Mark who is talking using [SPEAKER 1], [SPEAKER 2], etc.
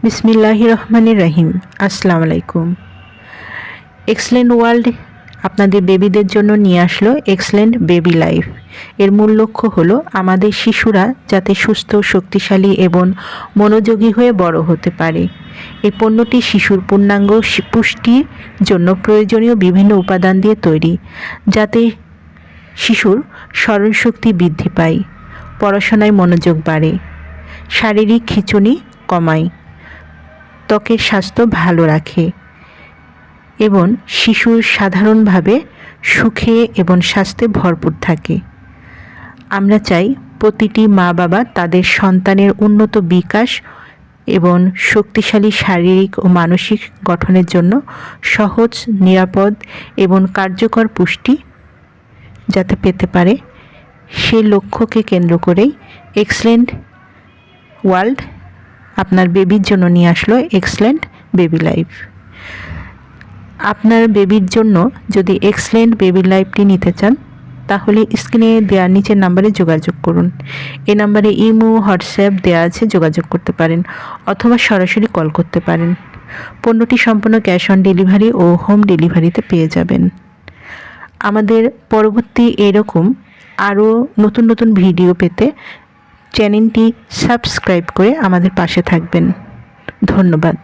[SPEAKER 1] বিসমিল্লাহির রহমানির রহিম। আসসালামু আলাইকুম। এক্সেলেন্ট ওয়ার্ল্ড আপনাদের বেবিদের জন্য নিয়ে আসলো এক্সেলেন্ট বেবি লাইফ। এর মূল লক্ষ্য হলো আমাদের শিশুরা যাতে সুস্থ, শক্তিশালী এবং মনোযোগী হয়ে বড় হতে পারে। এই পণ্যটি শিশুর পূর্ণাঙ্গ পুষ্টির জন্য প্রয়োজনীয় বিভিন্ন উপাদান দিয়ে তৈরি, যাতে শিশুর স্মরণশক্তি বৃদ্ধি পায়, পড়াশোনায় মনোযোগ বাড়ে, শারীরিক খিঁচুনি কমায়, ত্বকের স্বাস্থ্য ভালো রাখে এবং শিশুর সাধারণভাবে সুখে এবং স্বাস্থ্যে ভরপুর থাকে। আমরা চাই প্রতিটি মা বাবা তাদের সন্তানের উন্নত বিকাশ এবং শক্তিশালী শারীরিক ও মানসিক গঠনের জন্য সহজ, নিরাপদ এবং কার্যকর পুষ্টি যাতে পেতে পারে, সে লক্ষ্যকে কেন্দ্র করেই এক্সেলেন্ট ওয়ার্ল্ড আপনার বেবির জন্য নিয়ে আসলো এক্সেলেন্ট বেবি লাইফ। আপনার বেবির জন্য যদি এক্সেলেন্ট বেবি লাইফটি নিতে চান, তাহলে স্ক্রিনে দেওয়ার নিচের নাম্বারে যোগাযোগ করুন। এই নাম্বারে ইমো, হোয়াটসঅ্যাপ দেওয়া আছে, যোগাযোগ করতে পারেন অথবা সরাসরি কল করতে পারেন। পণ্যটি সম্পূর্ণ ক্যাশ অন ডেলিভারি ও হোম ডেলিভারিতে পেয়ে যাবেন। আমাদের পরবর্তী এরকম আরও নতুন নতুন ভিডিও পেতে চ্যানেলটি সাবস্ক্রাইব করে আমাদের পাশে থাকবেন। ধন্যবাদ।